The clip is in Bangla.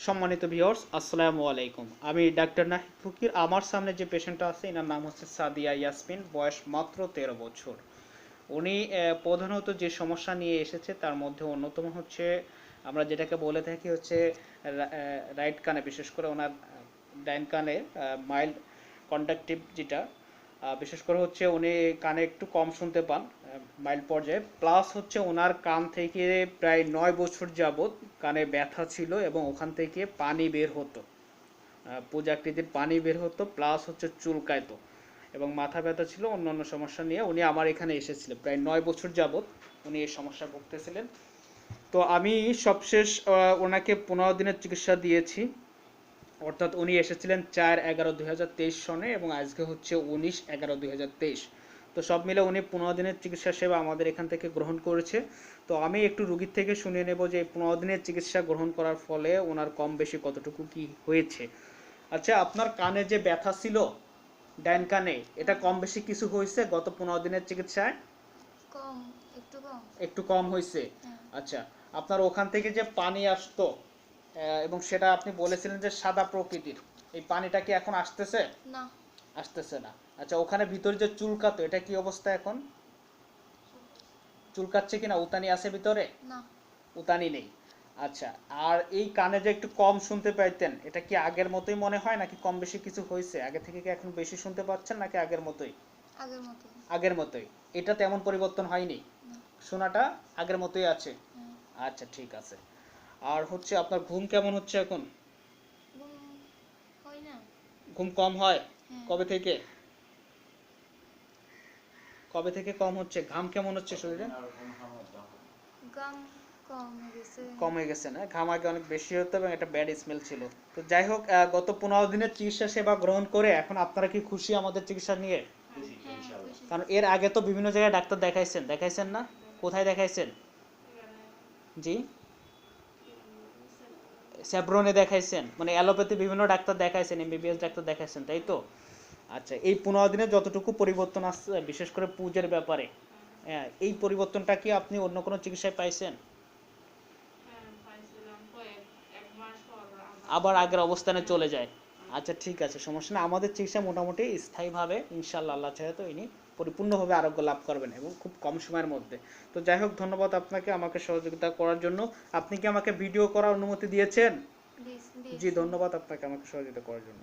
সম্মানিত ভিউয়ার্স, আসসালামু আলাইকুম। আমি ডাক্তার নাহিদ ফকির। আমার সামনে যে পেশেন্টটা আছে এনার নাম হচ্ছে সাদিয়া ইয়াসমিন, বয়স মাত্র 13 বছর। উনি প্রধানত যে সমস্যা নিয়ে এসেছে তার মধ্যে অন্যতম হচ্ছে আমরা যেটাকে বলে থাকি হচ্ছে রাইট কানে, বিশেষ করে ওনার ডাইন কানে মাইল্ড কন্ডাক্টিভ যেটা, বিশেষ করে হচ্ছে উনি কানে একটু কম শুনতে পান মাইল্ড পর্যায়ে, প্লাস হচ্ছে ওনার কান থেকে প্রায় 9 বছর যাবৎ কানে ব্যথা ছিল এবং ওখান থেকে পানি বের হতো, পূজাকৃতির পানি বের হতো, প্লাস হচ্ছে চুলকাইতো এবং মাথা ব্যথা ছিল। অন্যান্য সমস্যা নিয়ে উনি আমার এখানে এসেছিলেন, প্রায় 9 বছর যাবৎ উনি এই সমস্যা ভুগতেছিলেন। তো আমি সবশেষ ওনাকে 15 দিনের চিকিৎসা দিয়েছি, অর্থাৎ উনি এসেছিলেন 4/11/2023 সনে এবং আজকে হচ্ছে 19/11/2023। তো সব মিলে উনি 15 দিনের চিকিৎসা সেবা আমাদের এখান থেকে গ্রহণ করেছে। তো আমি একটু রুগীর থেকে শুনিয়ে নেব যে এই 15 দিনের চিকিৎসা গ্রহণ করার ফলে ওনার কম বেশি কতটুকু কি হয়েছে। আচ্ছা, আপনার কানে যে ব্যথা ছিল ডাইন কানে, এটা কম বেশি কিছু হয়েছে গত 15 দিনের চিকিৎসায়? কম, একটু কম। একটু কম হয়েছে। হ্যাঁ। আচ্ছা, আপনার ওখান থেকে যে পানি আসতো এবং সেটা আপনি বলেছিলেন যে সাদা প্রকৃতির, এই পানিটা কি এখন আসতেছে? না। আসতেছে না। আচ্ছা, ওখানে ভিতরে যে চুলকাতো এটা কি অবস্থা এখন? চুলকাচ্ছে কিনা? উতানি আছে ভিতরে? না। উতানি নেই। আচ্ছা, আর এই কানে যে একটু কম শুনতে পাইতেন, এটা কি আগের মতোই মনে হয় নাকি কম বেশি কিছু হয়েছে? আগে থেকে কি এখন বেশি শুনতে পাচ্ছেন নাকি আগের মতোই? আগের মতো। আগের মতোই। এটা তেমন পরিবর্তন হয়নি? না। শোনাটা আগের মতোই আছে? হ্যাঁ। আচ্ছা, ঠিক আছে। আর হচ্ছে আপনার ঘুম কেমন হচ্ছে এখন? ঘুম হয় না। ঘুম কম হয়? হ্যাঁ। কবে থেকে? কবে থেকে কম হচ্ছে? ঘাম কেমন হচ্ছে শরীরে? গাম কম হয়ে গেছে। কম হয়ে গেছে না? ঘাম আগে অনেক বেশি হতো এবং একটা ব্যাড স্মেল ছিল। তো যাই হোক, গত 15 দিনের চিকিৎসা সেবা গ্রহণ করে এখন আপনারা কি খুশি আমাদের চিকিৎসা নিয়ে? হ্যাঁ, খুশি। কারণ এর আগে তো বিভিন্ন জায়গায় ডাক্তার দেখাইছেন, দেখাইছেন না? কোথায় দেখাইছেন? জি, স্যাব্রনে দেখাইছেন, মানে অ্যালোপ্যাথি বিভিন্ন ডাক্তার দেখাইছেন, এমবিবিএস ডাক্তার দেখাইছেন, তাই তো? আচ্ছা, এই 15 দিনে যতটুকু পরিবর্তন আসছে বিশেষ করে পুজোর ব্যাপারে, হ্যাঁ, এই পরিবর্তনটা কি আপনি অন্য কোনো চিকিৎসায় পাইছেন? আবার আগের অবস্থানে চলে যায়? আচ্ছা, ঠিক আছে, সমস্যা না। আমাদের চিকিৎসা মোটামুটি স্থায়ীভাবে ইনশাআল্লাহ, আল্লাহ চাহে তো ইনি পরিপূর্ণভাবে আরোগ্য লাভ করবেন এবং খুব কম সময়ের মধ্যে। তো যাই হোক, ধন্যবাদ আপনাকে আমাকে সহযোগিতা করার জন্য। আপনি কি আমাকে ভিডিও করার অনুমতি দিয়েছেন? জি, দিয়েছি। ধন্যবাদ আপনাকে আমাকে সহযোগিতা করার জন্য।